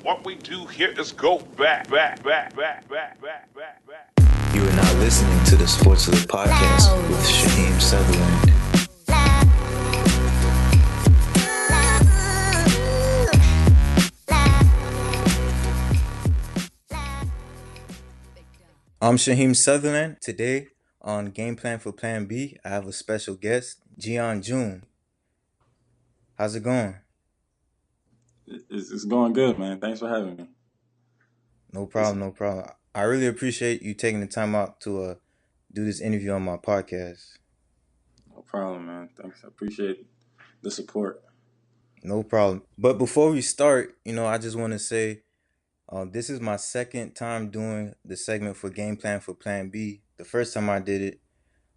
What we do here is go back. You are now listening to the SportsLit Podcast with Shaheem Sutherland. I'm Shaheem Sutherland. Today on Game Plan for Plan B, I have a special guest, Jean Jume. How's it going? It's going good, man. Thanks for having me. No problem. I really appreciate you taking the time out to do this interview on my podcast. No problem, man. Thanks. I appreciate the support. No problem. But before we start, I just want to say this is my second time doing the segment for Game Plan for Plan B. The first time I did it,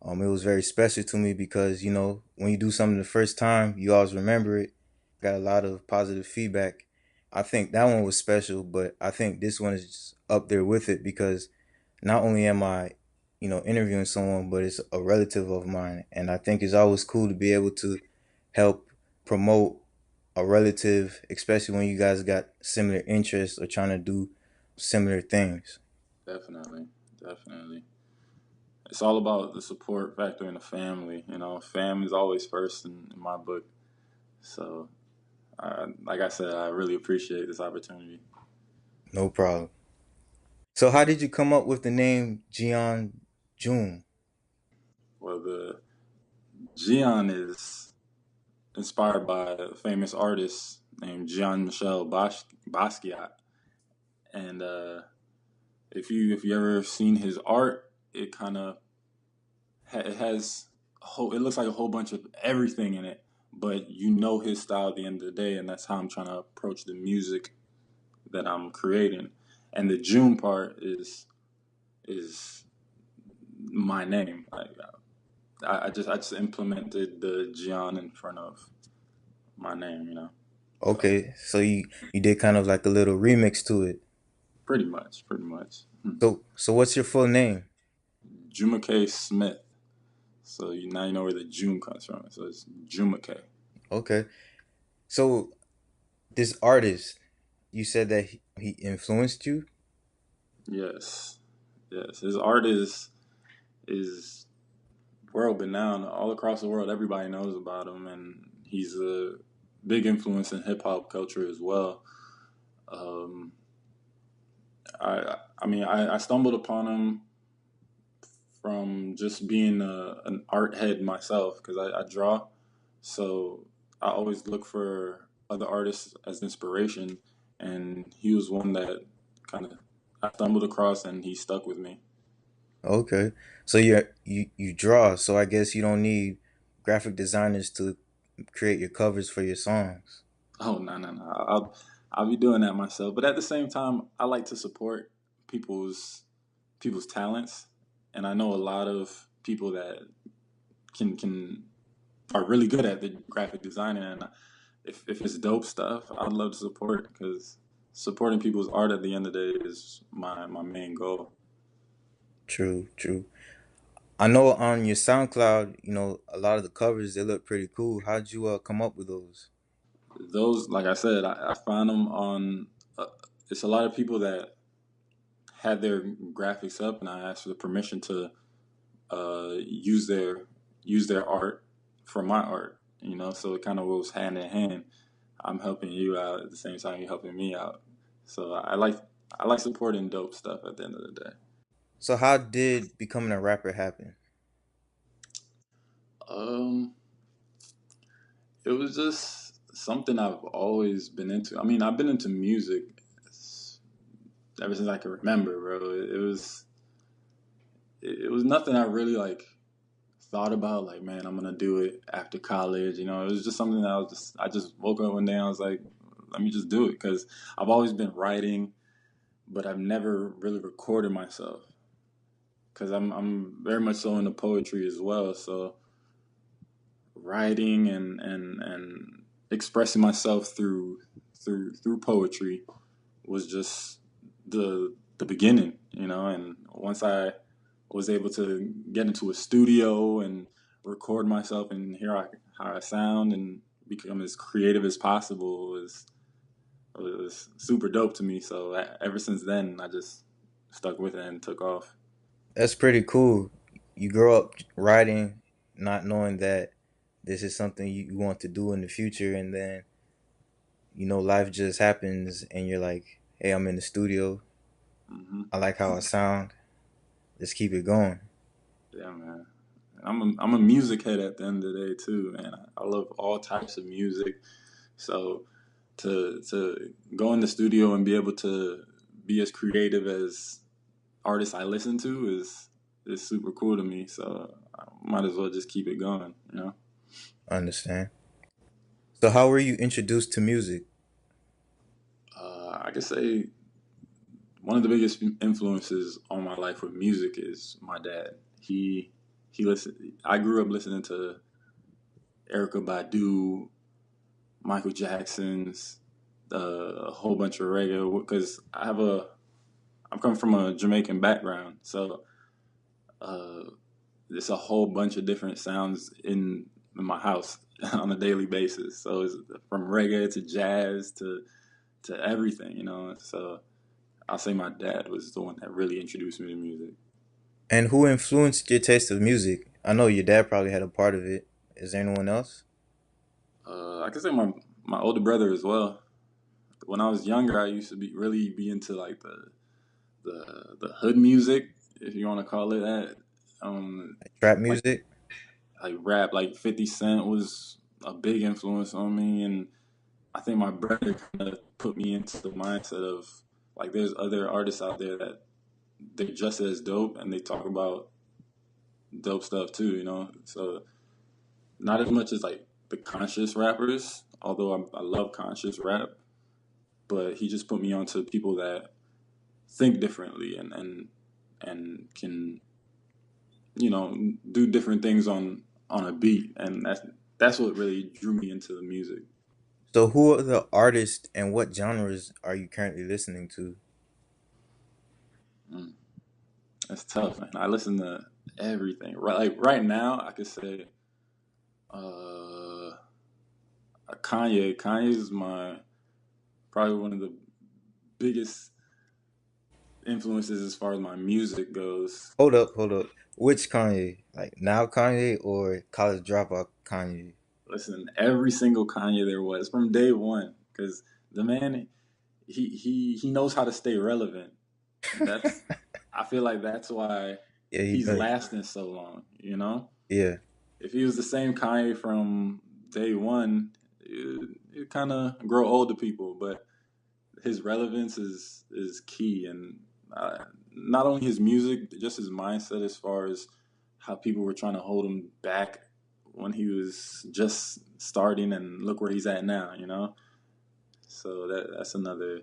it was very special to me because, when you do something the first time, you always remember it. Got a lot of positive feedback. I think that one was special, but I think this one is just up there with it because not only am I, interviewing someone, but it's a relative of mine. And I think it's always cool to be able to help promote a relative, especially when you guys got similar interests or trying to do similar things. Definitely. It's all about the support factor in the family. Family's always first in my book. So, like I said, I really appreciate this opportunity. No problem. So how did you come up with the name Jean Jume? Well, the Jean is inspired by a famous artist named Jean-Michel Basquiat. And if you ever seen his art, it kind of it looks like a whole bunch of everything in it, but his style at the end of the day, and that's how I'm trying to approach the music that I'm creating. And the June part is my name. I just implemented the Gian in front of my name, Okay, so you did kind of like a little remix to it. Pretty much. So what's your full name? Jume Smith. So now you know where the June comes from. So it's Jume. Okay. So this artist, you said that he influenced you? Yes. His art is world renowned all across the world. Everybody knows about him, and he's a big influence in hip hop culture as well. I stumbled upon him from just being an art head myself because I draw, so I always look for other artists as inspiration, and he was one that kind of I stumbled across, and he stuck with me. Okay, so you draw, so I guess you don't need graphic designers to create your covers for your songs. Oh no! I'll be doing that myself, but at the same time, I like to support people's talents, and I know a lot of people that are really good at the graphic designing, and if it's dope stuff, I'd love to support it because supporting people's art at the end of the day is my main goal. True. I know on your SoundCloud, a lot of the covers, they look pretty cool. How'd you come up with those? Those, like I said, I found them on. It's a lot of people that had their graphics up, and I asked for the permission to use their art for my art. So it kind of goes hand in hand. I'm helping you out at the same time you're helping me out. So I like supporting dope stuff at the end of the day. So how did becoming a rapper happen? It was just something I've always been into. I mean, I've been into music ever since I can remember, bro. It was nothing I really thought about. Like, man, I'm gonna do it after college. It was just something that I just woke up one day and I was like, let me just do it because I've always been writing, but I've never really recorded myself because I'm very much so into poetry as well. So writing and expressing myself through poetry was just the beginning, and once I was able to get into a studio and record myself and hear how I sound and become as creative as possible It was super dope to me. So ever since then, I just stuck with it and took off. That's pretty cool. You grow up writing, not knowing that this is something you want to do in the future, and then life just happens, and you're like, "Hey, I'm in the studio. Hmm. I like how I sound. Let's keep it going." Yeah, man. I'm a music head at the end of the day too, man. I love all types of music. So to go in the studio and be able to be as creative as artists I listen to is super cool to me. So I might as well just keep it going, you know. I understand. So, how were you introduced to music? I could say one of the biggest influences on my life with music is my dad. He listened. I grew up listening to Erica Badu, Michael Jackson's, a whole bunch of reggae because I'm coming from a Jamaican background, so uh, there's a whole bunch of different sounds in my house on a daily basis. So it's from reggae to jazz to everything, you know. So I'll say my dad was the one that really introduced me to music. And who influenced your taste of music? I know your dad probably had a part of it. Is there anyone else? I could say my older brother as well. When I was younger, I used to be into like the hood music, if you want to call it that. Like trap Like music? rap, like 50 Cent was a big influence on me, and I think my brother kind of put me into the mindset of like there's other artists out there that they're just as dope and they talk about dope stuff too, you know. So not as much as like the conscious rappers, although I love conscious rap, but he just put me onto people that think differently and can do different things on a beat, and that's what really drew me into the music. So, who are the artists and what genres are you currently listening to? Mm, that's tough, man. I listen to everything. Right now, I could say uh, Kanye. Kanye is my probably one of the biggest influences as far as my music goes. Hold up. Which Kanye? Like now Kanye or college dropout Kanye? Listen, every single Kanye there was from day one, because the man he knows how to stay relevant. That's I feel like that's why Yeah, he he's does. lasting so long. You know, Yeah, if he was the same Kanye from day one, it kind of grow old to people. But his relevance is key, and not only his music, just his mindset as far as how people were trying to hold him back when he was just starting, and look where he's at now. You know, so that's another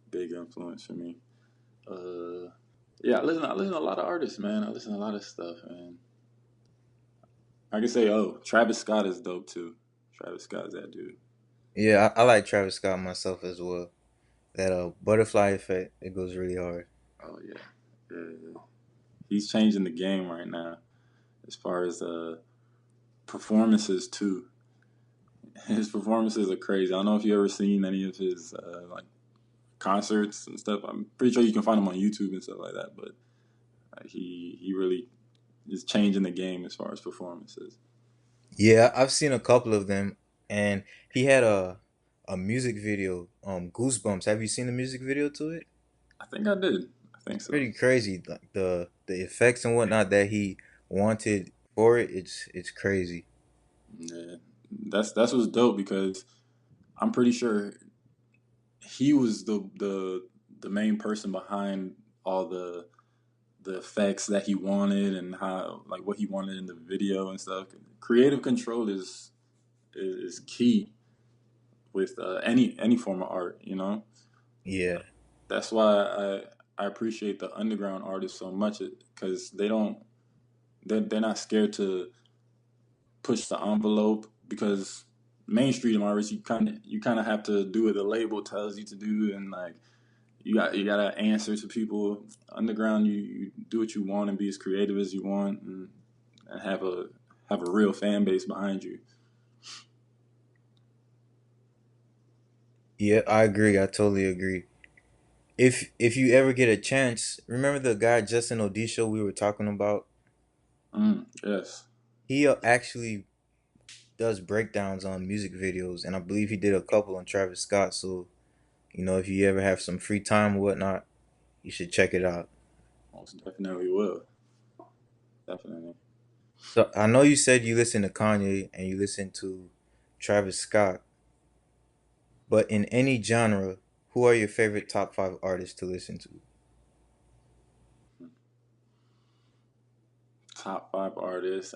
big influence for me. Uh, yeah, I listen to a lot of artists, man. I listen to a lot of stuff, man. I can say, oh, Travis Scott is dope too. Travis Scott is that dude. yeah. I like Travis Scott myself as well. That butterfly effect, it goes really hard. Oh yeah, yeah. He's changing the game right now as far as performances too. His performances are crazy. I don't know if you ever seen any of his like concerts and stuff. I'm pretty sure you can find him on YouTube and stuff like that. But he really is changing the game as far as performances. Yeah, I've seen a couple of them, and he had a music video, Goosebumps. Have you seen the music video to it? I think I did. I think It's so. pretty crazy. Like the effects and whatnot that he wanted for it. It's crazy. Yeah, that's what's dope because I'm pretty sure he was the main person behind all the effects that he wanted and how like what he wanted in the video and stuff. Creative control is key with any form of art. You know, Yeah, that's why I appreciate the underground artists so much because they're not scared to push the envelope because mainstream artists you kind of have to do what the label tells you to do and like you gotta answer to people. Underground, you do what you want and be as creative as you want and have a real fan base behind you. Yeah, I agree. I totally agree. If you ever get a chance, remember the guy Justin Odisho we were talking about? Yes. He actually does breakdowns on music videos, and I believe he did a couple on Travis Scott. So, if you ever have some free time or whatnot, you should check it out. Most definitely will. Definitely. So I know you said you listen to Kanye and you listen to Travis Scott, but in any genre, who are your favorite top five artists to listen to? Top five artists.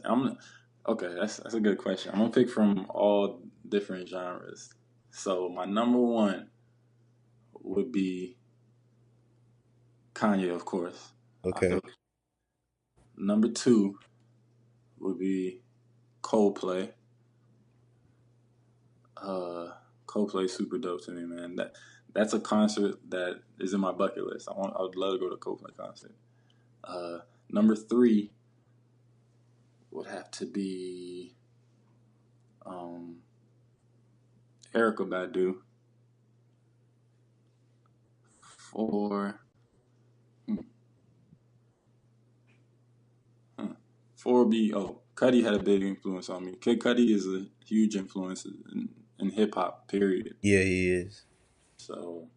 Okay. That's a good question. I'm gonna pick from all different genres. So my number one would be Kanye, of course. I Okay. feel number two would be Coldplay. Uh, Coldplay super dope to me, man. That's a concert that is in my bucket list. I would love to go to a Coldplay concert. Uh, Number three would have to be um, Erica Badu. Four, hmm, huh. Four would be Cuddy had a big influence on me. Kid Cuddy is a huge influence in hip hop. Period. Yeah, he is. So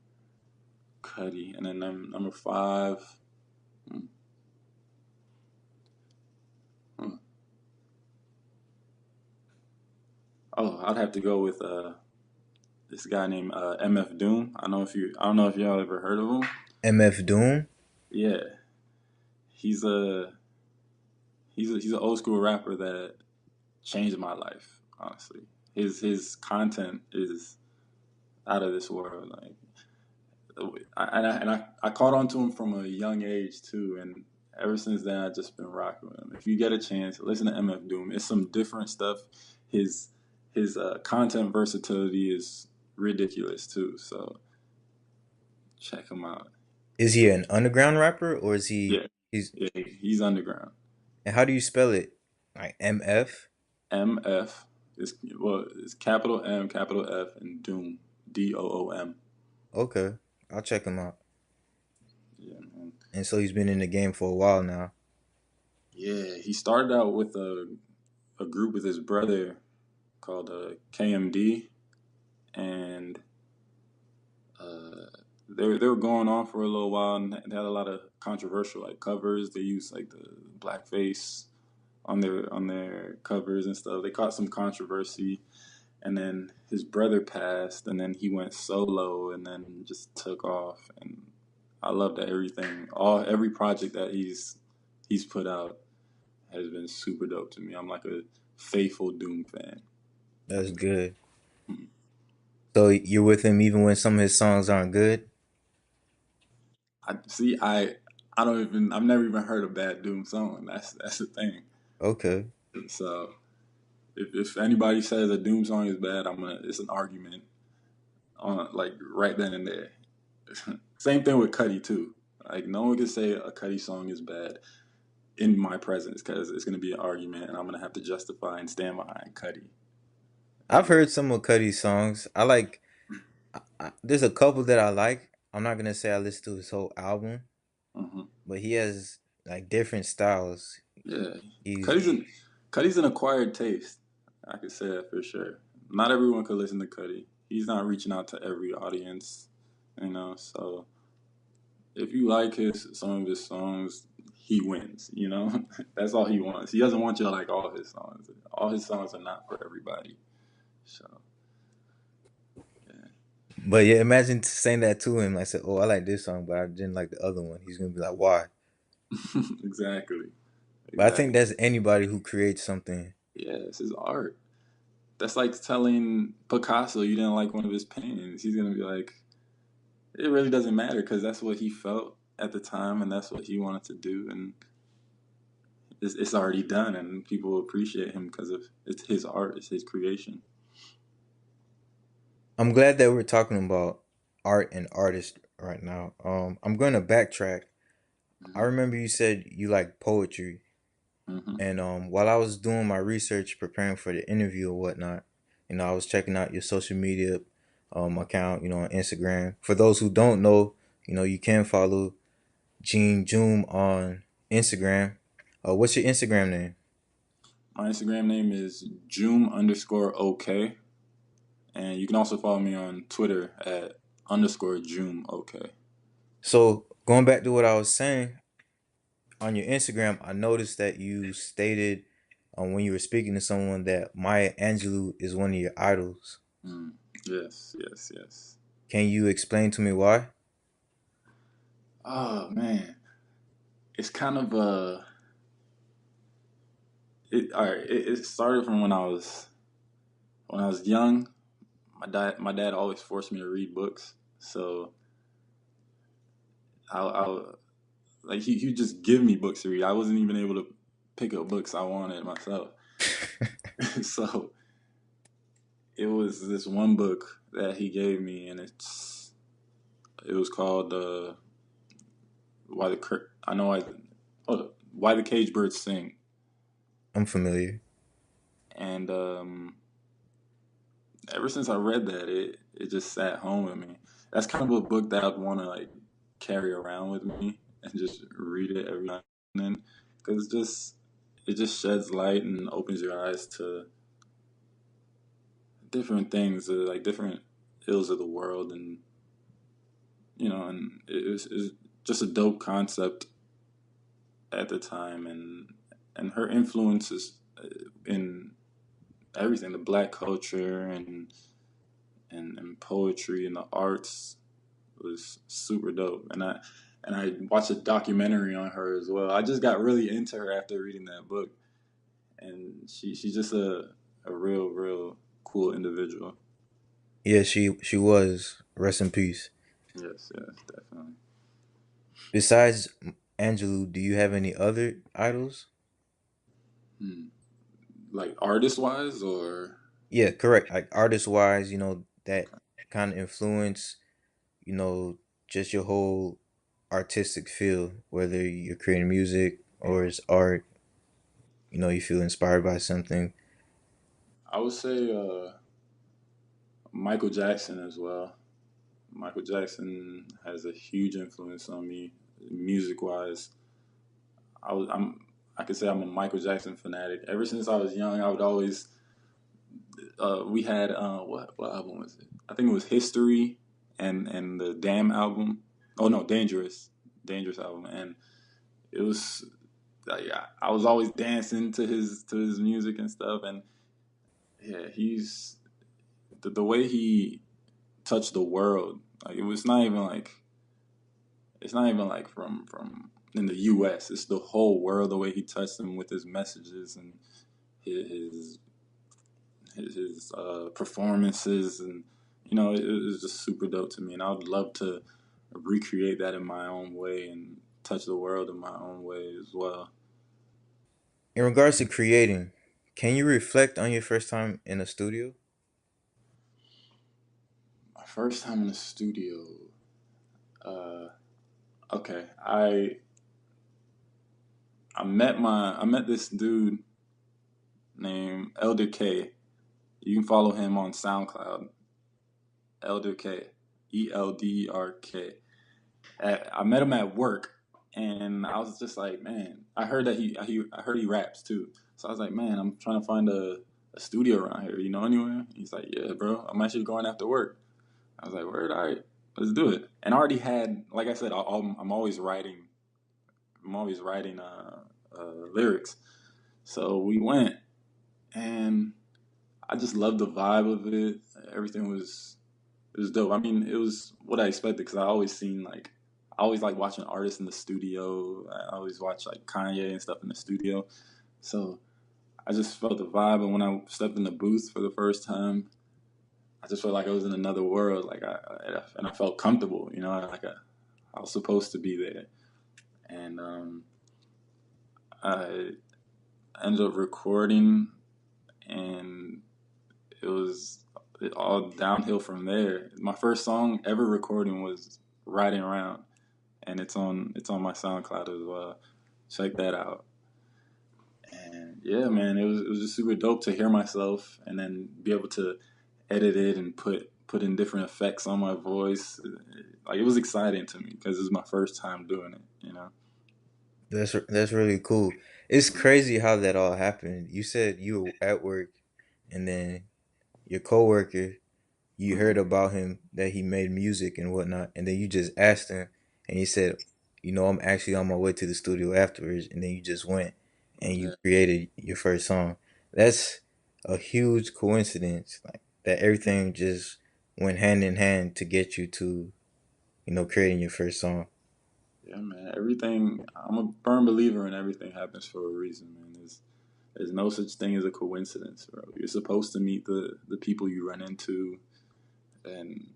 Cuddy, and then number five. Hmm, hmm. Oh, I'd have to go with this guy named MF Doom. I don't know if y'all ever heard of him. MF Doom? Yeah, he's a he's an old school rapper that changed my life. Honestly, his content is out of this world. Like, I caught on to him from a young age too, and ever since then I just been rocking with him. If you get a chance, listen to MF Doom. It's some different stuff. His content versatility is ridiculous too. So check him out. Is he an underground rapper or is he Yeah, he's yeah, he's underground. and how do you spell it? Like MF? MF is it's capital M, capital F, and Doom, Doom. Okay. I'll check him out. Yeah, man. And so he's been in the game for a while now. Yeah, he started out with a group with his brother called KMD, and uh, they were going on for a little while, and they had a lot of controversial like covers. They used like the blackface on their covers and stuff. They caught some controversy, and then his brother passed, and then he went solo, and then just took off. And I love that every project that he's put out has been super dope to me. I'm like a faithful Doom fan. That's good. Hmm. So you're with him even when some of his songs aren't good? I see. I don't even. I've never even heard a bad Doom song. That's the thing. Okay. So if anybody says a Doom song is bad, It's an argument on like right then and there. Same thing with Cuddy too. Like no one can say a Cuddy song is bad in my presence because it's gonna be an argument, and I'm gonna have to justify and stand behind Cuddy. I've heard some of Cuddy's songs. There's a couple that I like. I'm not gonna say I listen to his whole album, Hmm. but he has like different styles. Yeah, He's Cuddy's an Cuddy's an acquired taste. I could say that for sure. Not everyone could listen to Cuddy. He's not reaching out to every audience, you know. So if you like some of his songs, he wins. You know, that's all he wants. He doesn't want you to like all his songs. All his songs are not for everybody. So yeah, But yeah, imagine saying that to him. I said, "Oh, I like this song, but I didn't like the other one." He's gonna be like, "Why?" exactly, But I think exactly. that's anybody who creates something. Yeah, it's his art. That's like telling Picasso you didn't like one of his paintings. He's gonna be like, it really doesn't matter because that's what he felt at the time, and that's what he wanted to do, and it's already done, and people appreciate him because of it's his art, it's his creation. I'm glad that we're talking about art and artists right now. I'm going to backtrack. I Hmm. remember you said you like poetry, Hmm. and while I was doing my research, preparing for the interview or whatnot, I was checking out your social media account, on Instagram. For those who don't know, you can follow Jean Jume on Instagram. What's your Instagram name? My Instagram name is Jume_OK. And you can also follow me on Twitter at _JumeOK. So going back to what I was saying, on your Instagram, I noticed that you stated when you were speaking to someone that Maya Angelou is one of your idols. Yes, yes, yes. Can you explain to me why? Oh man, it's kind of all right. It started from when I was young. My dad always forced me to read books, so I like he just give me books to read. I wasn't even able to pick up books I wanted myself. So it was this one book that he gave me, and it was called Why the Cage Birds Sing. I'm familiar. And ever since I read that, it just sat home with me. That's kind of a book that I'd want to like carry around with me and just read it every now and then, because it just sheds light and opens your eyes to different things, like different ills of the world, and and it's just a dope concept at the time, and her influences in everything, the black culture and poetry and the arts was super dope. And I watched a documentary on her as well. I just got really into her after reading that book, and she's just a real cool individual. Yeah, she was. Rest in peace. Yes, definitely. Besides Angelou, do you have any other idols? Like artist wise, or Yeah, correct. Like artist wise, that kind of influence, you know, just your whole artistic feel, whether you're creating music or it's art, you feel inspired by something. I would say Michael Jackson as well. Michael Jackson has a huge influence on me, music wise. I could say I'm a Michael Jackson fanatic. Ever since I was young, I would always. We had what album was it? I think it was History and the Damn album. Oh no, Dangerous album, and it was. I was always dancing to his music and stuff, and yeah, he's the way he touched the world. Like it's not even like from in the U.S. It's the whole world. The way he touched them with his messages and his performances, and it was just super dope to me. And I would love to recreate that in my own way and touch the world in my own way as well. In regards to creating, can you reflect on your first time in a studio? My first time in the studio. Uh, okay, I met this dude named Elder K. You can follow him on SoundCloud. Elder K, ELDRK. I met him at work, and I was just like, man, I heard that I heard he raps too. So I was like, man, I'm trying to find a studio around here. You know anywhere? He's like, yeah, bro, I'm actually going after work. I was like, word, all right, let's do it. And I already had, like I said, I'm always writing. I'm always writing lyrics. So we went, and I just loved the vibe of it. Everything was It was dope. I mean, it was what I expected, because I always like watching artists in the studio. I always watch like Kanye and stuff in the studio. So I just felt the vibe, and when I stepped in the booth for the first time, I just felt like I was in another world. And I felt comfortable. I was supposed to be there, and I ended up recording, and it all downhill from there. My first song ever recording was "Riding Around," and it's on my SoundCloud as well. Check that out. And yeah, man, it was just super dope to hear myself and then be able to edit it and putting different effects on my voice. Like, it was exciting to me because it was my first time doing it, you know? That's really cool. It's crazy how that all happened. You said you were at work, and then your coworker, you Mm-hmm. heard about him that he made music and whatnot, and then you just asked him, and he said, I'm actually on my way to the studio afterwards, and then you just went and you Yeah. created your first song. That's a huge coincidence, like that everything just went hand in hand to get you to, creating your first song. Yeah, man. Everything, I'm a firm believer in everything happens for a reason, man. There's no such thing as a coincidence, bro. You're supposed to meet the people you run into, and,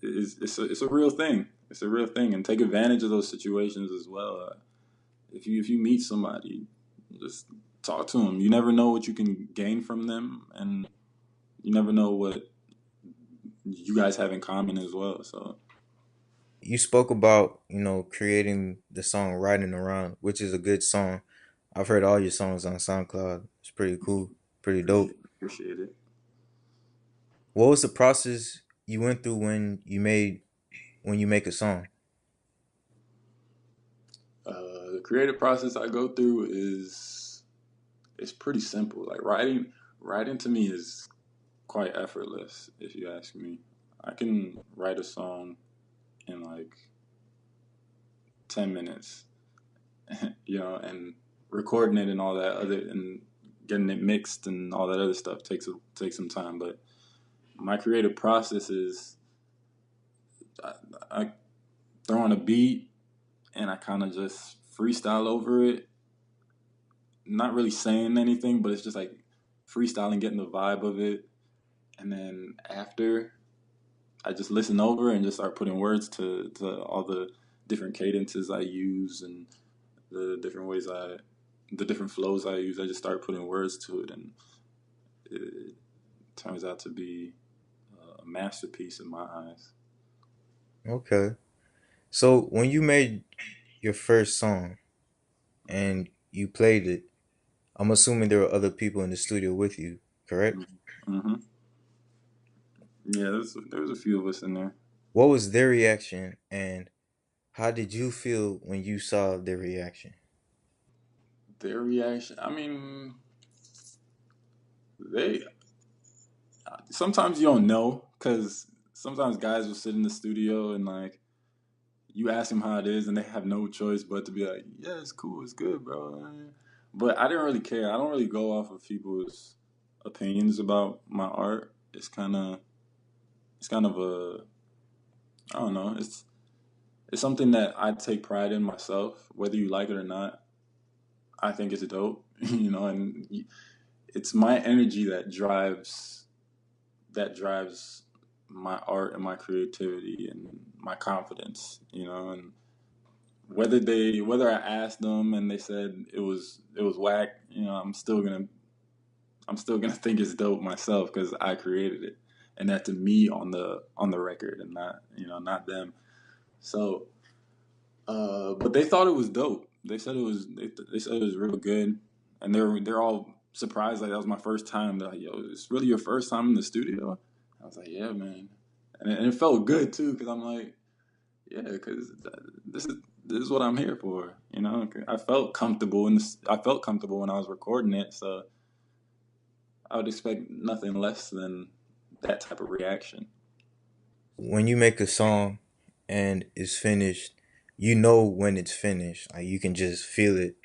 it's a real thing. It's a real thing, and take advantage of those situations as well. If you meet somebody, just talk to them. You never know what you can gain from them, and you never know what you guys have in common as well. So You spoke about, creating the song Riding Around, which is a good song. I've heard all your songs on SoundCloud. It's pretty cool, pretty dope. appreciate it. What was the process you went through when you make a song? The creative process I go through is it's pretty simple. Like, writing to me is quite effortless, if you ask me. I can write a song in like 10 minutes, and recording it and all that other and getting it mixed and all that other stuff takes some time. But my creative process is I throw on a beat and I kind of just freestyle over it, not really saying anything, but it's just like freestyling, getting the vibe of it. And then after, I just listen over and just start putting words to all the different cadences I use and the the different flows I use. I just start putting words to it, and it turns out to be a masterpiece in my eyes. Okay. So when you made your first song and you played it, I'm assuming there were other people in the studio with you, correct? Mm-hmm. Yeah, there was a few of us in there. What was their reaction and how did you feel when you saw their reaction? Their reaction, I mean, they sometimes you don't know because sometimes guys will sit in the studio and like you ask them how it is and they have no choice but to be like, yeah, it's cool, it's good, bro. But I didn't really care. I don't really go off of people's opinions about my art. It's kind of a, I don't know. It's something that I take pride in myself, whether you like it or not. I think it's dope, and it's my energy that drives my art and my creativity and my confidence, and whether I asked them and they said it was whack, I'm still gonna think it's dope myself because I created it, and that's me on the record and not them. So, but they thought it was dope. They said they said it was real good, and they're all surprised like that was my first time. They're like, "Yo, it's really your first time in the studio?" I was like, "Yeah, man," and it felt good too because I'm like, "Yeah, because this is this is what I'm here for." I felt comfortable I felt comfortable when I was recording it, so I would expect nothing less than that type of reaction. When you make a song and it's finished, you know when it's finished. Like you can just feel it.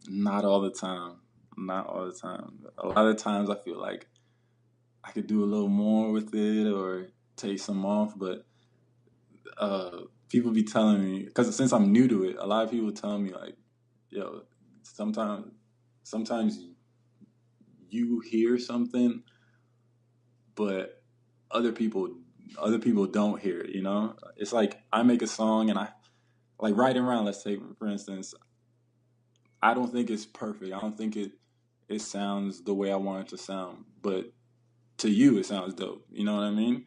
Not all the time. Not all the time. A lot of times I feel like I could do a little more with it or take some off, but people be telling me because since I'm new to it, a lot of people tell me like, "Yo, sometimes you hear something, but other people other people don't hear it." It's like I make a song and I like Riding Around. Let's say for instance, I don't think it's perfect. I don't think it sounds the way I want it to sound, but to you it sounds dope. You know what I mean?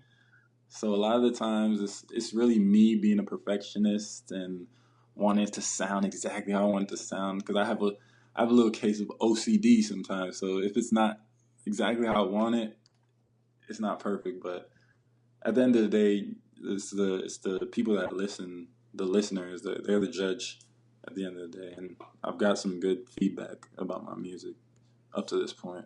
So a lot of the times it's really me being a perfectionist and wanting it to sound exactly how I want it to sound because I have a little case of OCD sometimes. So if it's not exactly how I want it, it's not perfect, but at the end of the day, it's the people that listen, the listeners, they're the judge at the end of the day. And I've got some good feedback about my music up to this point.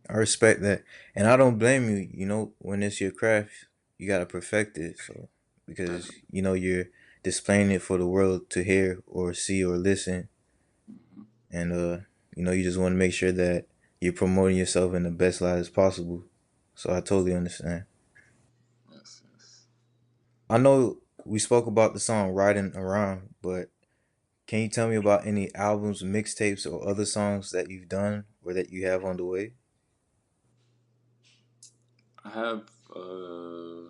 I respect that, and I don't blame you. When it's your craft, you gotta perfect it. So because Definitely. you're displaying it for the world to hear or see or listen, Mhm. and you just want to make sure that you're promoting yourself in the best light as possible. So I totally understand. Yes, yes. I know we spoke about the song "Riding Around," but can you tell me about any albums, mixtapes, or other songs that you've done or that you have on the way? I have uh,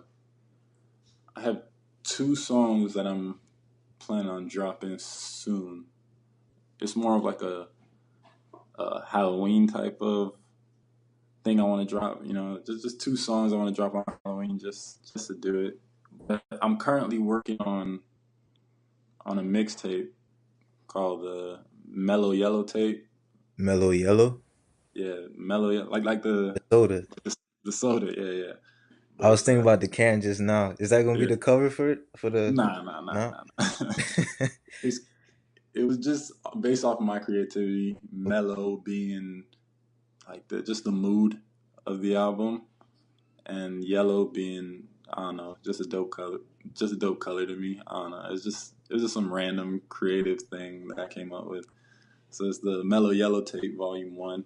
I have two songs that I'm planning on dropping soon. It's more of like a Halloween type of thing I want to drop. Just two songs I want to drop on Halloween, just to do it. But I'm currently working on a mixtape called the Mellow Yellow tape. Mellow Yellow, Yeah, Mellow like the soda. the soda. Yeah, yeah. I was But thinking about the can just now. Is that gonna be yeah, the cover for it? For the nah, nah, nah, no? nah. Nah. it's it was just based off of my creativity. Mellow being like just the mood of the album, and yellow being, I don't know, just a dope color to me. I don't know. It was just some random creative thing that I came up with. So it's the Mellow Yellow Tape Volume One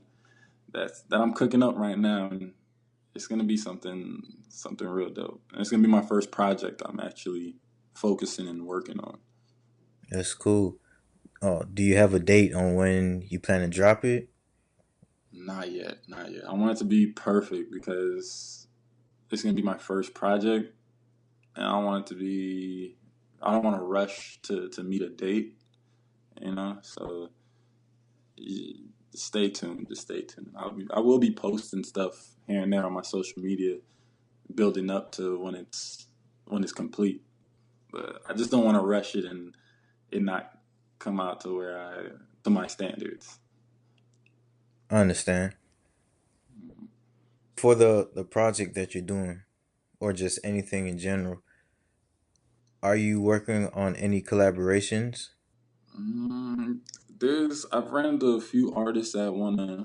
that I'm cooking up right now, and it's gonna be something real dope. And it's gonna be my first project I'm actually focusing and working on. That's cool. Oh, do you have a date on when you plan to drop it? Not yet, not yet. I want it to be perfect because it's gonna be my first project, and I want it to be. I don't want to rush to meet a date, So stay tuned. Just stay tuned. I will be posting stuff here and there on my social media, building up to when it's complete. But I just don't want to rush it and it not come out to my standards. I understand. For the project that you're doing, or just anything in general, are you working on any collaborations? Mm, I've ran into a few artists that want to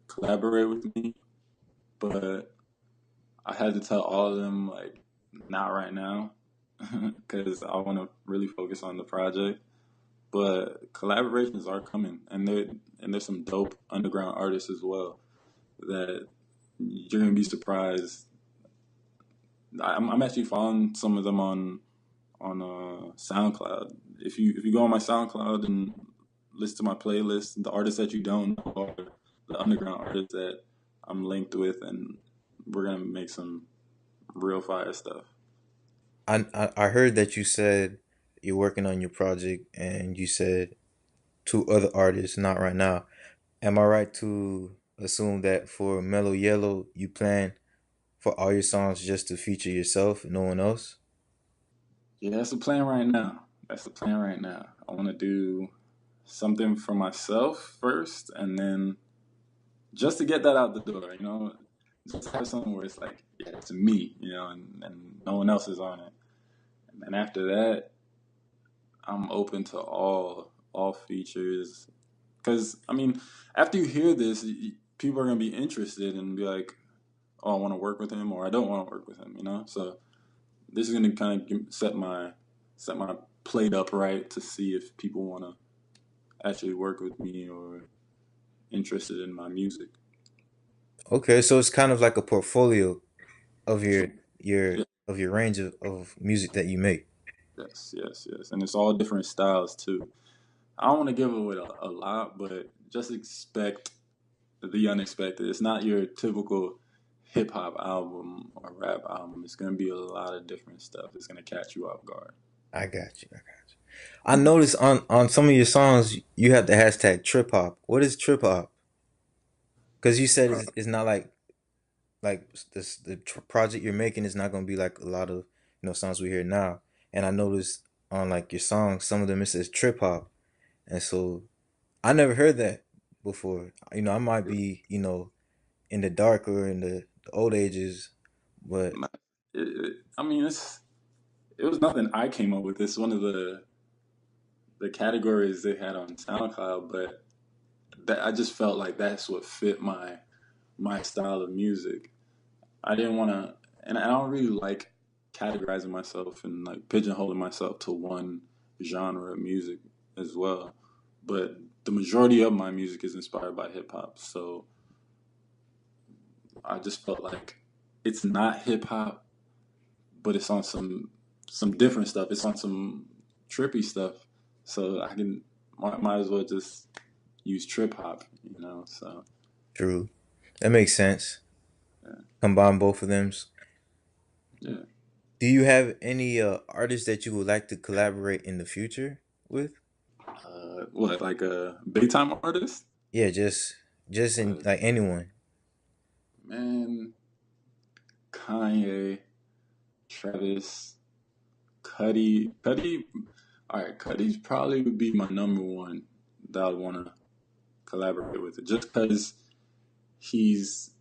collaborate with me, but I had to tell all of them like not right now because I want to really focus on the project. But collaborations are coming, and there's some dope underground artists as well that you're gonna be surprised. I'm actually following some of them on SoundCloud. If you go on my SoundCloud and listen to my playlist, the artists that you don't know are the underground artists that I'm linked with, and we're gonna make some real fire stuff. I heard that you said you're working on your project, and you said two other artists, not right now. Am I right to assume that for Mellow Yellow, you plan for all your songs just to feature yourself and no one else? Yeah, that's the plan right now. That's the plan right now. I want to do something for myself first, and then just to get that out the door, just have something where it's like, yeah, it's me, and no one else is on it. And after that, I'm open to all features. Because I mean, after you hear this, people are gonna be interested and be like, "Oh, I want to work with him," or "I don't want to work with him." So this is gonna kind of set my plate up right to see if people want to actually work with me or interested in my music. Okay, so it's kind of like a portfolio of So your yeah, of your range of music that you make. yes, yes, yes, and it's all different styles too. I don't want to give away a lot, but just expect the unexpected. It's not your typical hip hop album or rap album. It's gonna be a lot of different stuff. It's gonna catch you off guard. I got you. I got you. I noticed on some of your songs you have the hashtag trip hop. What is trip hop? Because you said it's not like this project you're making is not gonna be like a lot of songs we hear now. And I noticed on like your songs, some of them it says trip hop, and so I never heard that before. I might be in the dark or in the old ages, but I mean, it was nothing I came up with. It's one of the categories they had on SoundCloud, but that I just felt like that's what fit my style of music. I didn't want to, and I don't really like categorizing myself and like pigeonholing myself to one genre of music as well. But the majority of my music is inspired by hip hop, so I just felt like it's not hip hop, but it's on some different stuff. It's on some trippy stuff, so I can might as well just use trip hop, you know. So true. That makes sense. yeah, Combine both of them. yeah. Do you have any artists that you would like to collaborate in the future with? What, like a big time artist? Yeah, just in Uh, like anyone. Man, Kanye, Travis, Cuddy. All right, Cuddy's probably would be my number one that I'd want to collaborate with it, just because he's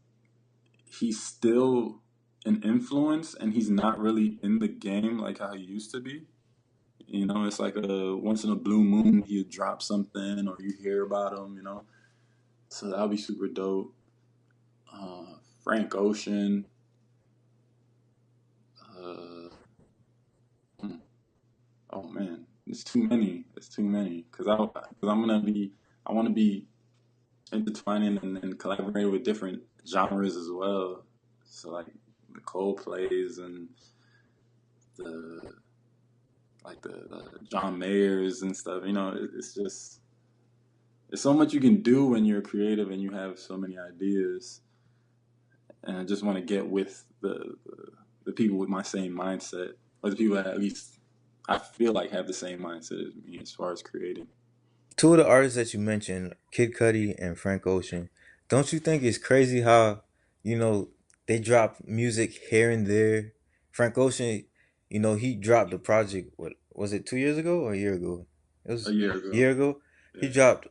he's still an influence and he's not really in the game like how he used to be. You know, it's like a once in a blue moon he'd drop something or you hear about him. You know, so that'll be super dope. Frank Ocean. Uh, hmm. Oh man, it's too many. It's too many because I'm gonna be I want to be intertwining and collaborating with different genres as well. So like the Coldplays and the the John Mayers and stuff. You know, it's just it's so much you can do when you're creative and you have so many ideas. And I just want to get with the people with my same mindset, or the people that at least I feel like have the same mindset as me as far as creating. Two of the artists that you mentioned, Kid Cudi and Frank Ocean, don't you think it's crazy how, you know, they drop music here and there? Frank Ocean, he dropped a project, what was it, 2 years ago or a year ago? It A was year a ago, year ago. He yeah, dropped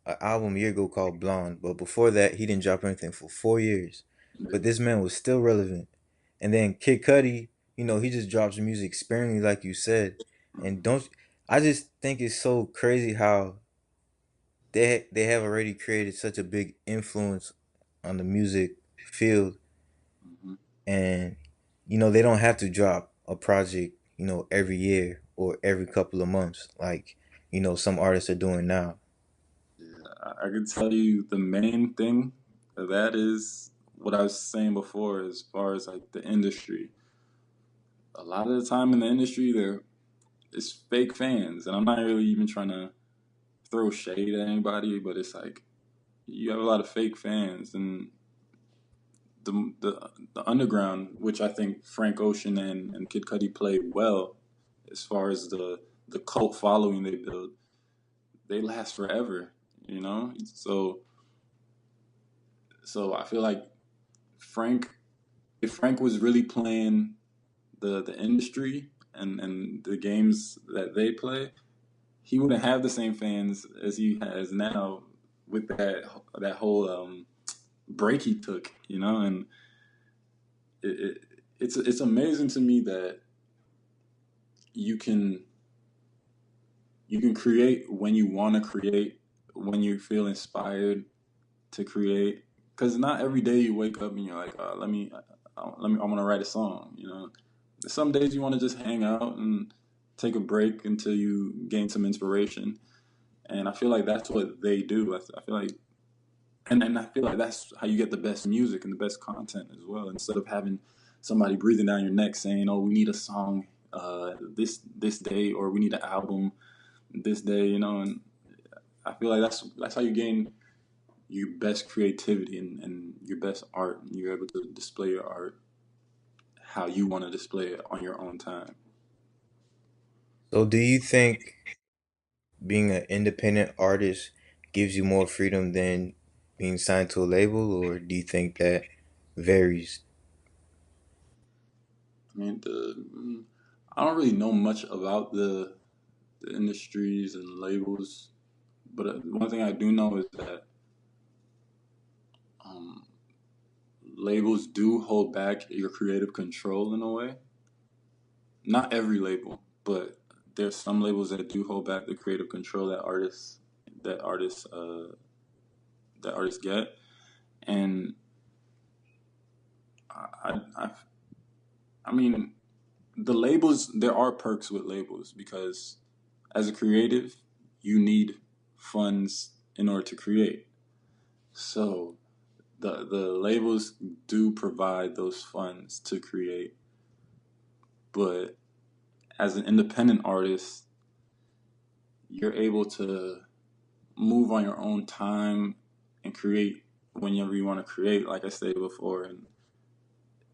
an album a year ago called Blonde, but before that he didn't drop anything for 4 years. But this man was still relevant. And then Kid Cudi, he just drops music sparingly like you said. And don't I just think it's so crazy how they have already created such a big influence on the music field, hmm and they don't have to drop a project every year or every couple of months like some artists are doing now. yeah. I could tell you the main thing of that is what I was saying before, as far as like the industry. A lot of the time in the industry, there is fake fans, and I'm not really even trying to throw shade at anybody, but it's like you have a lot of fake fans, and the underground, which I think Frank Ocean and Kid Cudi play well, as far as the cult following they build, they last forever, you know. So I feel like Frank, if Frank was really playing the industry and the games that they play, he wouldn't have the same fans as he has now with that whole break he took, you know. And it, it it's amazing to me that you can you can create when you want to create, when you feel inspired to create, because not every day you wake up and you're like, I want to write a song, you know. Some days you want to just hang out and take a break until you gain some inspiration, and I feel like that's what they do. I feel like and I feel like that's how you get the best music and the best content as well. Instead of having somebody breathing down your neck saying, "Oh, we need a song this day," or "We need an album this day," you know. And I feel like that's how you gain your best creativity and your best art. You're able to display your art how you want to display it on your own time. So do you think being an independent artist gives you more freedom than being signed to a label, or do you think that varies? I mean, I don't really know much about the industries and labels, but one thing I do know is that um, labels do hold back your creative control in a way. Not every label, but there's some labels that do hold back the creative control that artists that artists get. And I I mean, the labels, there are perks with labels because as a creative, you need funds in order to create. So the labels do provide those funds to create, but as an independent artist, you're able to move on your own time and create whenever you want to create, like I said before. And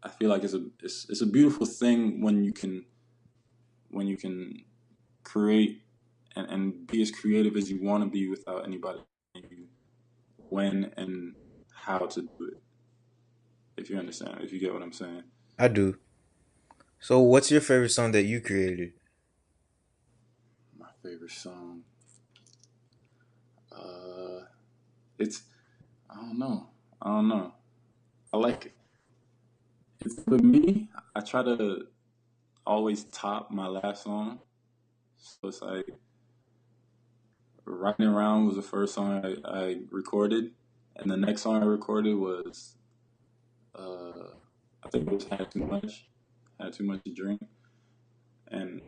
I feel like it's a beautiful thing when you can create and be as creative as you want to be without anybody telling you when and how to do it. If you understand, if you get what I'm saying. I do. So, what's your favorite song that you created? My favorite song. It's I don't know. I don't know. I like it. It's with me. I try to always top my last song. So it's like Riding Around was the first song I recorded, and the next song I recorded was I think it was Had Too Much to Drink, and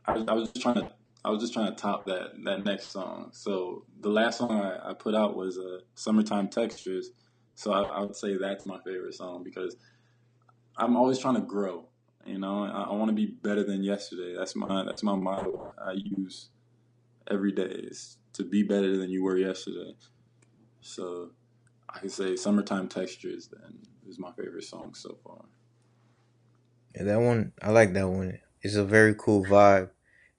I was just trying to top that next song. So the last song I put out was Summertime Textures. So I would say that's my favorite song because I'm always trying to grow. You know, I want to be better than yesterday. That's my motto I use every day is to be better than you were yesterday. So I can say Summertime Textures then is my favorite song so far. Yeah, that one, I like that one. It's a very cool vibe,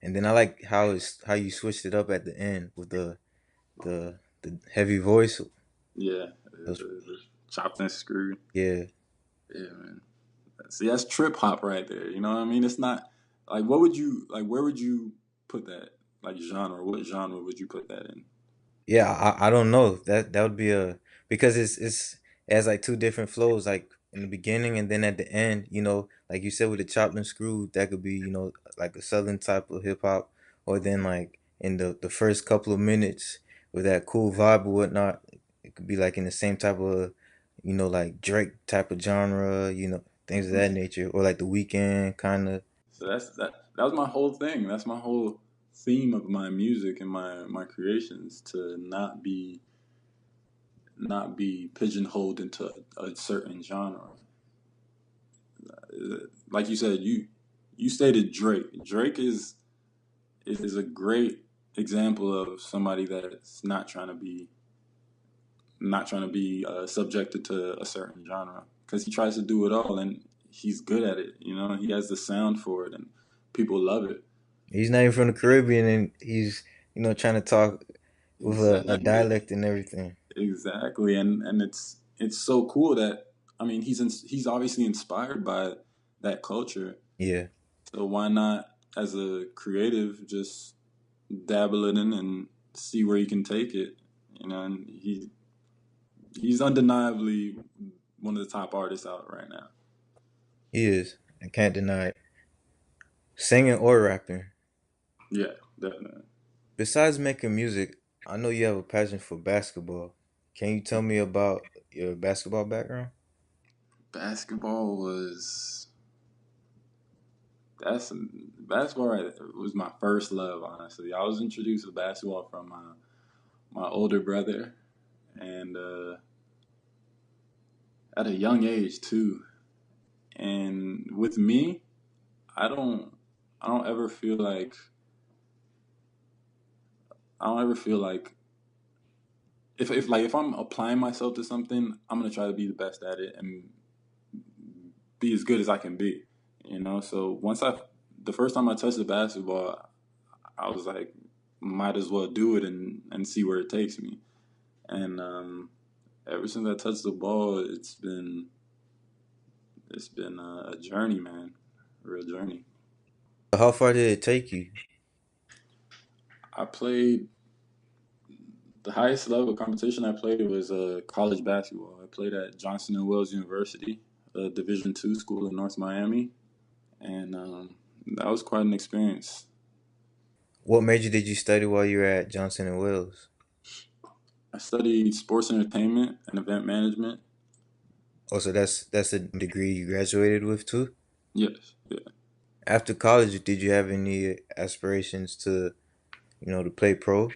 and then I like how you switched it up at the end with the heavy voice. Yeah, Those, chopped and screwed. yeah, Yeah, man. See, that's trip hop right there. You know what I mean? It's not like where would you put that? Like genre? What genre would you put that in? yeah. I don't know that would be a because it has like two different flows, like in the beginning and then at the end. Like you said with the chopped and screwed, that could be like a southern type of hip hop, or then like in the first couple of minutes with that cool vibe or whatnot, it could be like in the same type of like Drake type of genre, things of that nature, or like the weekend kind of. So that was my whole thing. That's my whole theme of my music and my creations to not be pigeonholed into a certain genre. Like you said, you stated Drake. Drake is a great example of somebody that's not trying to be subjected to a certain genre because he tries to do it all and he's good at it. You know, he has the sound for it and people love it. He's not even from the Caribbean, and he's trying to talk with a Exactly, dialect and everything. exactly, and it's so cool that I mean he's obviously inspired by that culture. Yeah, So why not, as a creative, just dabble it in and see where you can take it? You know, and he's undeniably one of the top artists out right now. he is. I can't deny it. Singing or rapping. Yeah, definitely. Besides making music, I know you have a passion for basketball. Can you tell me about your basketball background? Basketball was that's basketball was my first love. Honestly, I was introduced to basketball from my older brother, and at a young age too. And with me, I don't I don't ever feel like I don't ever feel like if I'm applying myself to something, I'm gonna try to be the best at it and be as good as I can be. You know, so the first time I touched the basketball, I was like, might as well do it and see where it takes me. And ever since I touched the ball, it's been a journey, man, a real journey. How far did it take you? I played The highest level of competition I played was college basketball. I played at Johnson and Wales University, a Division II school in North Miami, and that was quite an experience. What major did you study while you were at Johnson and Wales? I studied sports entertainment and event management. Oh, so that's a degree you graduated with too? Yes, yeah. After college, did you have any aspirations to, to play pro?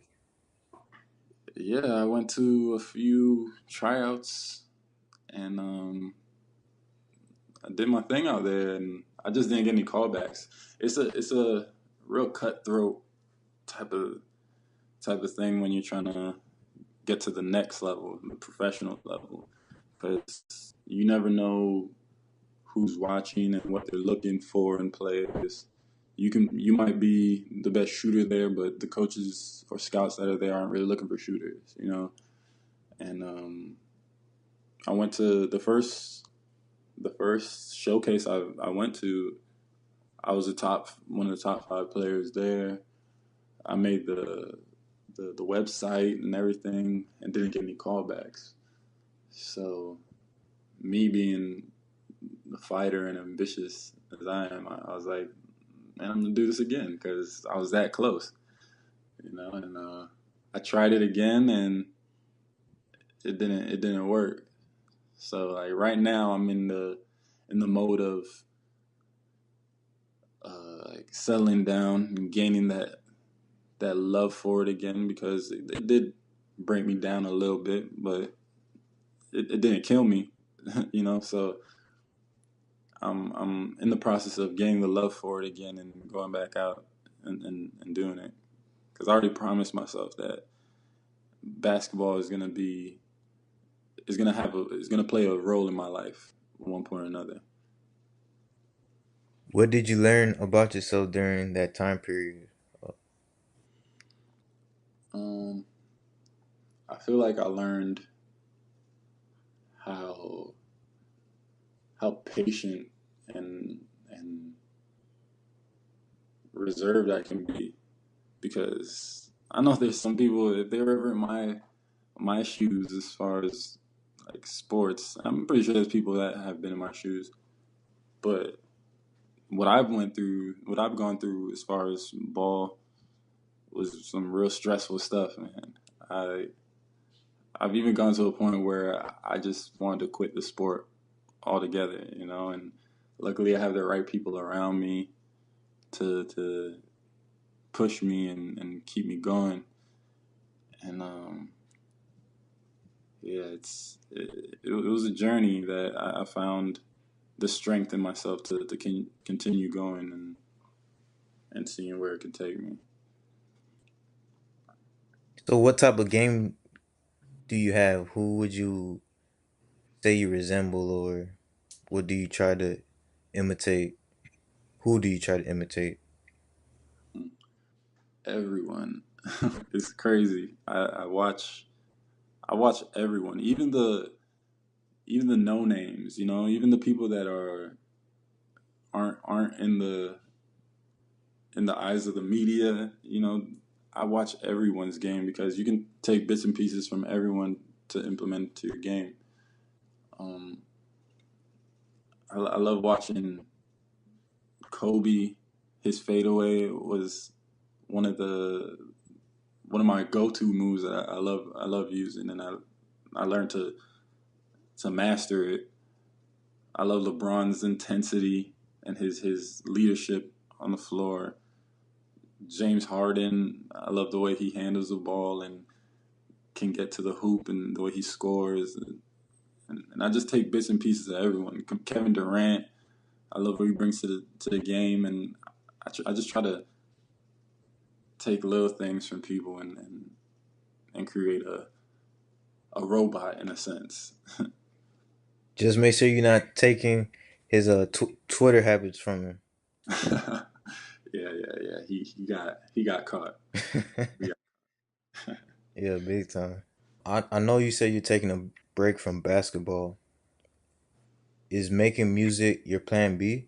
Yeah, I went to a few tryouts and I did my thing out there, and I just didn't get any callbacks. It's a real cutthroat type of thing when you're trying to get to the next level, the professional level, because you never know who's watching and what they're looking for in players. You might be the best shooter there, but the coaches or scouts that are there aren't really looking for shooters, And I went to the first showcase I went to. I was one of the top 5 players there. I made the website and everything, and didn't get any callbacks. So, me being the fighter and ambitious as I am, I was like, man, I'm gonna do this again because I was that close, And I tried it again, and it didn't work. So like right now, I'm in the mode of like settling down and gaining that love for it again, because it did break me down a little bit, but it didn't kill me, So I'm in the process of gaining the love for it again and going back out and doing it, because I already promised myself that basketball is gonna play a role in my life at one point or another. What did you learn about yourself during that time period? I feel like I learned how patient and reserved I can be, because I know there's some people, if they're ever in my shoes as far as like sports, I'm pretty sure there's people that have been in my shoes, but what I've gone through as far as ball was some real stressful stuff, man. I've even gone to a point where I just wanted to quit the sport altogether, and luckily I have the right people around me to push me and keep me going. And yeah, it was a journey that I found the strength in myself to continue going and seeing where it can take me. So what type of game do you have? Who would you say you resemble, or what do you try to imitate? Who do you try to imitate? Everyone. It's crazy. I watch everyone, even the no names, even the people that aren't in the eyes of the media, I watch everyone's game, because you can take bits and pieces from everyone to implement to your game. I love watching Kobe. His fadeaway was one of my go-to moves that I love using, and I learned to master it. I love LeBron's intensity and his leadership on the floor. James Harden, I love the way he handles the ball and can get to the hoop, and the way he scores. And I just take bits and pieces of everyone. Kevin Durant, I love what he brings to the game, and I just try to take little things from people and create a robot in a sense. Just make sure you're not taking his Twitter habits from him. Yeah. He got caught. Yeah, big time. I know you said you're taking a break from basketball. Is making music your plan B?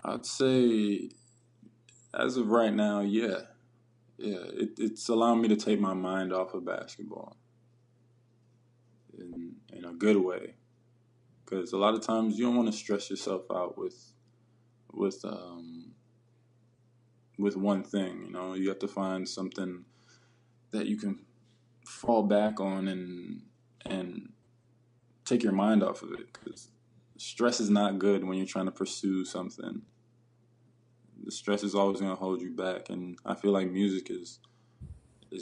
I'd say as of right now, yeah. it's allowing me to take my mind off of basketball in a good way. Because a lot of times you don't want to stress yourself out with one thing. You know, you have to find something that you can fall back on and take your mind off of it. Because stress is not good when you're trying to pursue something. The stress is always going to hold you back, and I feel like music is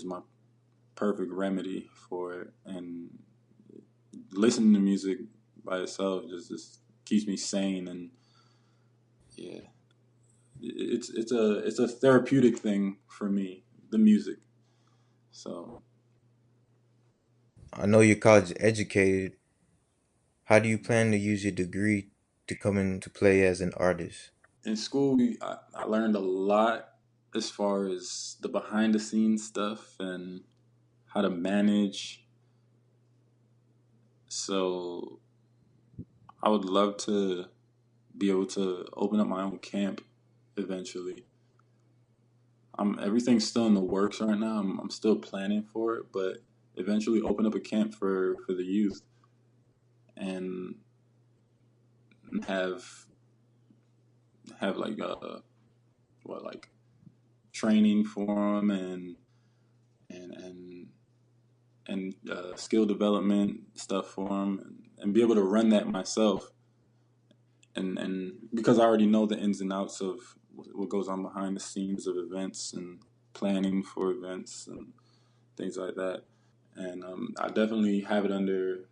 my perfect remedy for it. And listening to music by itself just keeps me sane, and yeah, it's a therapeutic thing for me, the music. So I know you're college educated. How do you plan to use your degree to come into play as an artist? in school, I learned a lot as far as the behind the scenes stuff and how to manage. So I would love to be able to open up my own camp eventually. Everything's still in the works right now. I'm still planning for it, but eventually open up a camp for the youth and have like like training for them and skill development stuff for them, and be able to run that myself. And because I already know the ins and outs of what goes on behind the scenes of events and planning for events and things like that. And I definitely have it under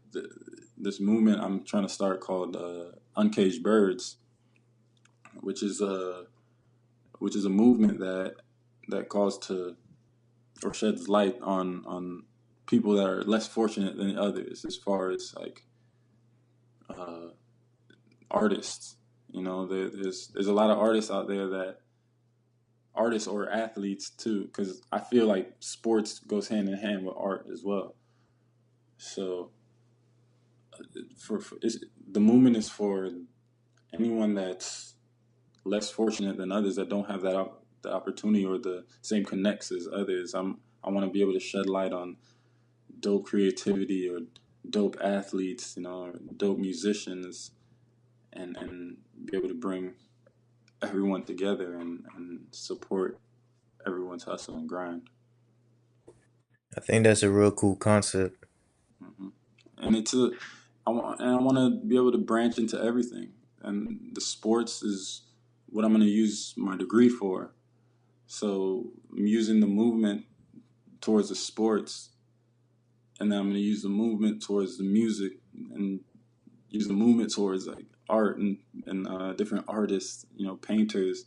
this movement I'm trying to start called Uncaged Birds, which is a movement that calls to or sheds light on people that are less fortunate than others as far as like artists. You know, there's a lot of artists out there that artists or athletes too, because I feel like sports goes hand in hand with art as well. So the movement is for anyone that's less fortunate than others that don't have the opportunity or the same connects as others. I want to be able to shed light on dope creativity or dope athletes, you know, or dope musicians, and be able to bring everyone together and support everyone's hustle and grind. I think that's a real cool concept. Hmm. And I want to be able to branch into everything. And the sports is what I'm going to use my degree for. So I'm using the movement towards the sports, and then I'm going to use the movement towards the music, and use the movement towards like art and different artists, you know, painters,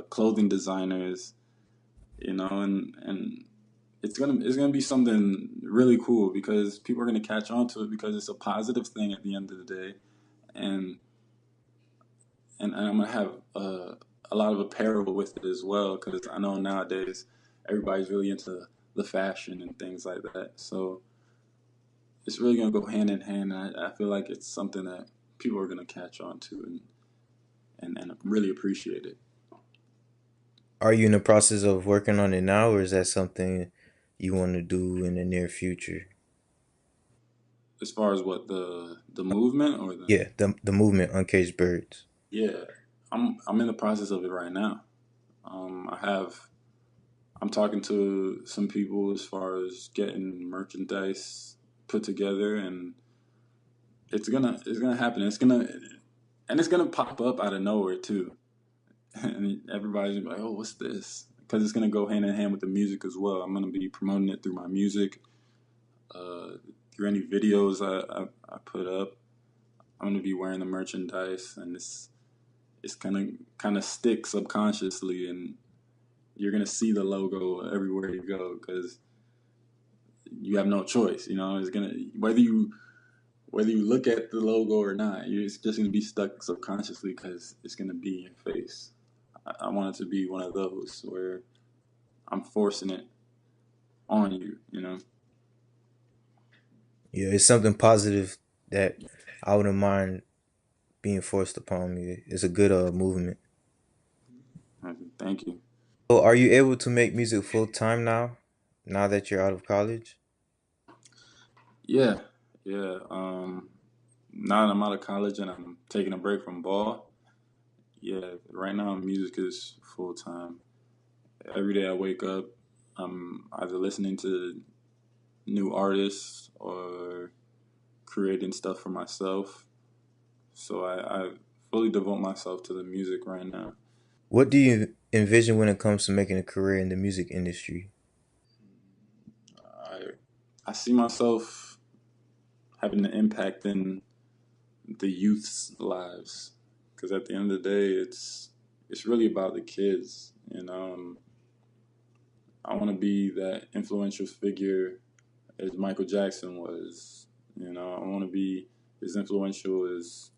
clothing designers, you know, and it's gonna be something really cool because people are gonna catch on to it because it's a positive thing at the end of the day, and I'm gonna have a lot of apparel with it as well because I know nowadays everybody's really into the fashion and things like that. So it's really gonna go hand in hand. And I feel like it's something that people are gonna catch on to and really appreciate it. Are you in the process of working on it now, or is that something you want to do in the near future? As far as what the movement or the Yeah, the movement Uncaged Birds. yeah, I'm in the process of it right now. I'm talking to some people as far as getting merchandise put together, and it's gonna happen. It's gonna pop up out of nowhere too, and everybody's gonna be like, "Oh, what's this?" Because it's gonna go hand in hand with the music as well. I'm gonna be promoting it through my music, through any videos I put up. I'm gonna be wearing the merchandise, and it's kind of stick subconsciously, and you're gonna see the logo everywhere you go because you have no choice. You know, it's gonna whether you look at the logo or not, it's just gonna be stuck subconsciously because it's gonna be in your face. I want it to be one of those where I'm forcing it on you. You know. Yeah, it's something positive that I wouldn't mind being forced upon me. It's a good movement. Thank you. So are you able to make music full time now? Now that you're out of college? Yeah, yeah. Now that I'm out of college and I'm taking a break from ball, yeah, right now music is full time. Every day I wake up, I'm either listening to new artists or creating stuff for myself. So I fully devote myself to the music right now. What do you envision when it comes to making a career in the music industry? I I see myself having an impact in the youth's lives because at the end of the day, it's really about the kids. I want to be that influential figure as Michael Jackson was. I want to be as influential as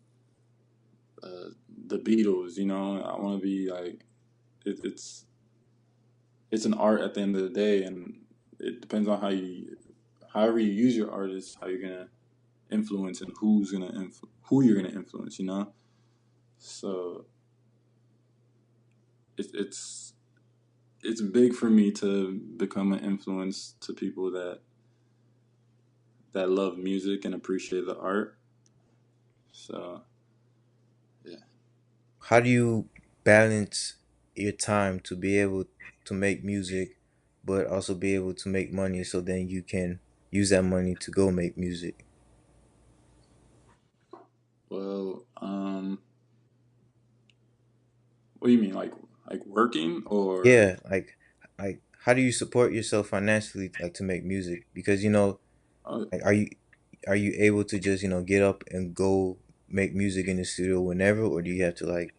uh, the Beatles. I want to be like it's it's an art at the end of the day, and it depends on however you use your artist, how you're gonna influence and who you're gonna influence. So it's it's big for me to become an influence to people that love music and appreciate the art. So yeah. How do you balance your time to be able to make music but also be able to make money so then you can use that money to go make music? Well, what do you mean, like working or? Yeah, like how do you support yourself financially like to make music? Because Uh, like are you able to just, get up and go make music in the studio whenever, or do you have to like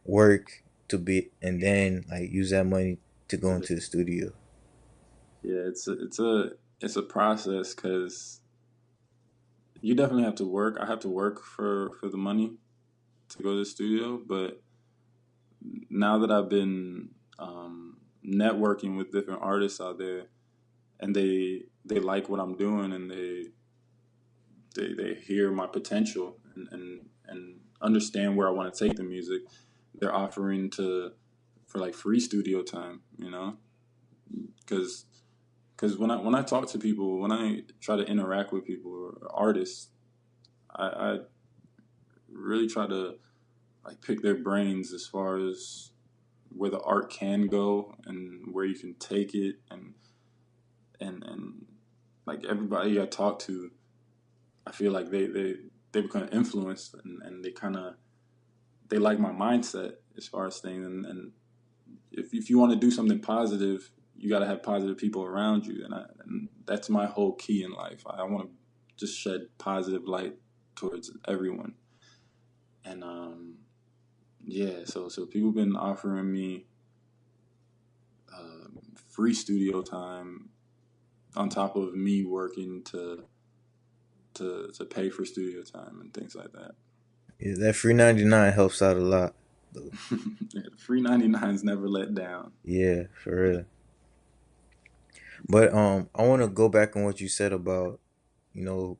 work to be and then like use that money to go yeah, into the studio? yeah, it's a process because you definitely have to work. I have to work for the money to go to the studio, but now that I've been networking with different artists out there, and they like what I'm doing, and they hear my potential and understand where I want to take the music, they're offering to for like free studio time, because when I talk to people, when I try to interact with people or artists, I really try to like pick their brains as far as where the art can go and where you can take it, and like everybody I talk to, I feel like they become influenced, and they like my mindset as far as things, and if you want to do something positive, you got to have positive people around you, and that's my whole key in life. I want to just shed positive light towards everyone, and yeah, so people been offering me free studio time on top of me working to pay for studio time and things like that. Yeah, that free 99 helps out a lot though. Yeah, free 99s never let down. Yeah, for real. But I want to go back on what you said about, you know,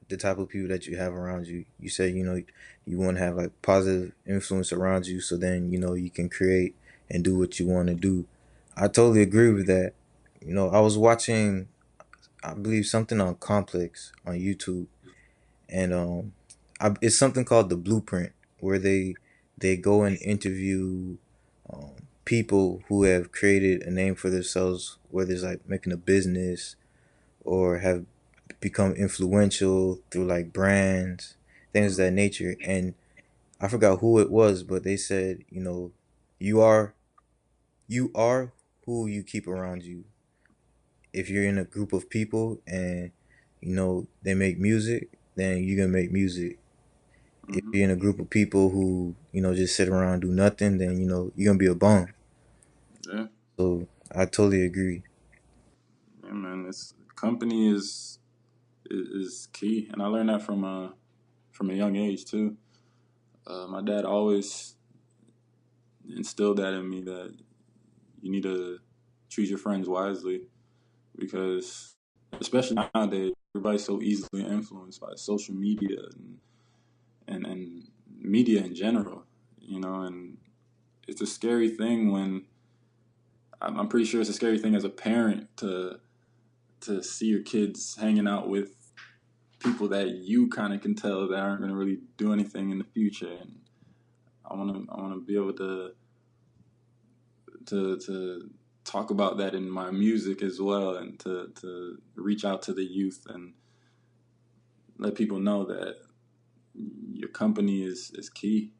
the type of people that you have around you. You said, you want to have like positive influence around you so then, you can create and do what you want to do. I totally agree with that. I was watching, I believe, something on Complex on YouTube, and it's something called the Blueprint, where they go and interview people who have created a name for themselves, whether it's like making a business or have become influential through like brands, things of that nature. And I forgot who it was, but they said, you are you are who you keep around you. If you're in a group of people and they make music, then you're gonna make music. If Hmm. you're in a group of people who just sit around and do nothing, then you're gonna be a bum. Yeah, So I totally agree. yeah, man. This company is key, and I learned that from a young age too. My dad always instilled that in me, that you need to choose your friends wisely, because especially nowadays, everybody's so easily influenced by social media and media in general, and it's a scary thing when I'm pretty sure it's a scary thing as a parent to see your kids hanging out with people that you kind of can tell that aren't going to really do anything in the future. And I want to be able to talk about that in my music as well, and to reach out to the youth and let people know that your company is key.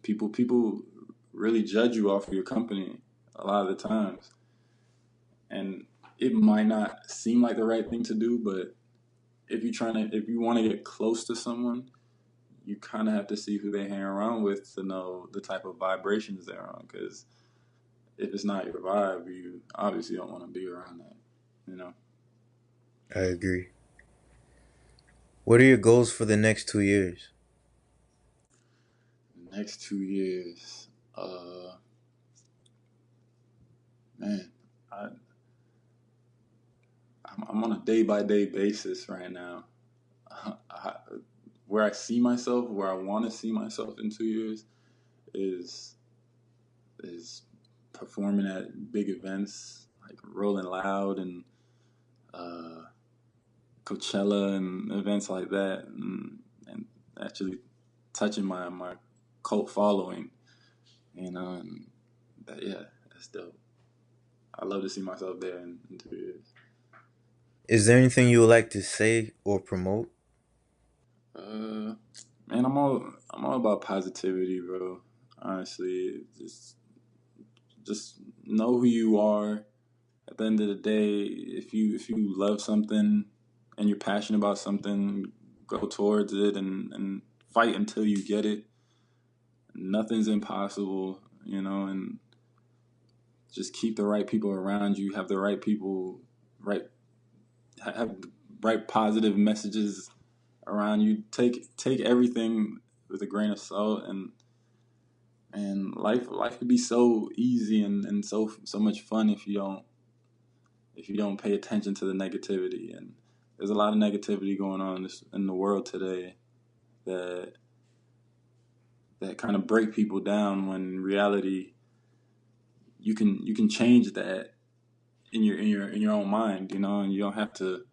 People really judge you off of your company a lot of the times, and it might not seem like the right thing to do, but if you want to get close to someone, you kind of have to see who they hang around with to know the type of vibrations they're on. Because if it's not your vibe, you obviously don't want to be around that, you know? I agree. What are your goals for the next 2 years? Next 2 years, man, I'm on a day-by-day basis right now. Where I see myself, where I want to see myself in 2 years is performing at big events like Rolling Loud and Coachella and events like that, and actually touching my cult following, you know, and that's dope. I love to see myself there in 2 years. Is there anything you would like to say or promote? Man, I'm all about positivity, bro. Honestly, just know who you are. At the end of the day, if you love something and you're passionate about something, go towards it and fight until you get it. Nothing's impossible, you know, and just keep the right people around you. Have the right people, have right positive messages around you. Take everything with a grain of salt, and life could be so easy and so much fun if you don't pay attention to the negativity. And there's a lot of negativity going on in the world today that kind of break people down, when in reality you can change that in your own mind, you know, and you don't have to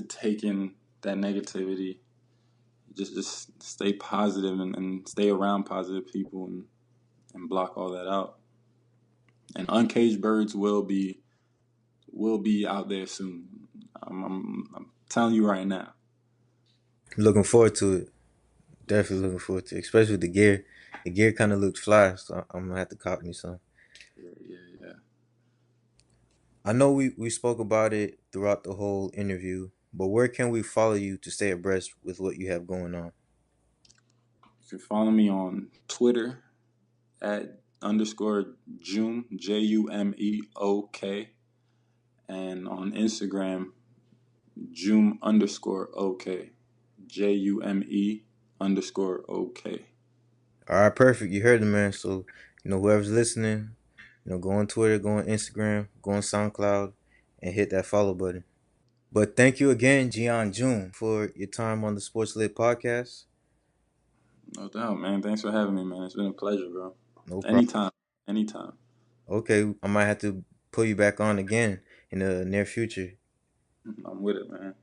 take in that negativity. Just stay positive and stay around positive people, and block all that out. And Uncaged Birds will be out there soon. I'm telling you right now. Looking forward to it. Definitely looking forward to it, especially with the gear. The gear kind of looks fly, so I'm gonna have to cop me some. Yeah. I know we spoke about it throughout the whole interview, but where can we follow you to stay abreast with what you have going on? You can follow me on Twitter at _Jume, JUMEOK, and on Instagram, Jume_OK, JUME_OK. All right, perfect. You heard the man. So, whoever's listening, go on Twitter, go on Instagram, go on SoundCloud, and hit that follow button. But thank you again, Jean Jume, for your time on the SportsLit Podcast. No doubt, man. Thanks for having me, man. It's been a pleasure, bro. No problem. Anytime. Okay, I might have to pull you back on again in the near future. I'm with it, man.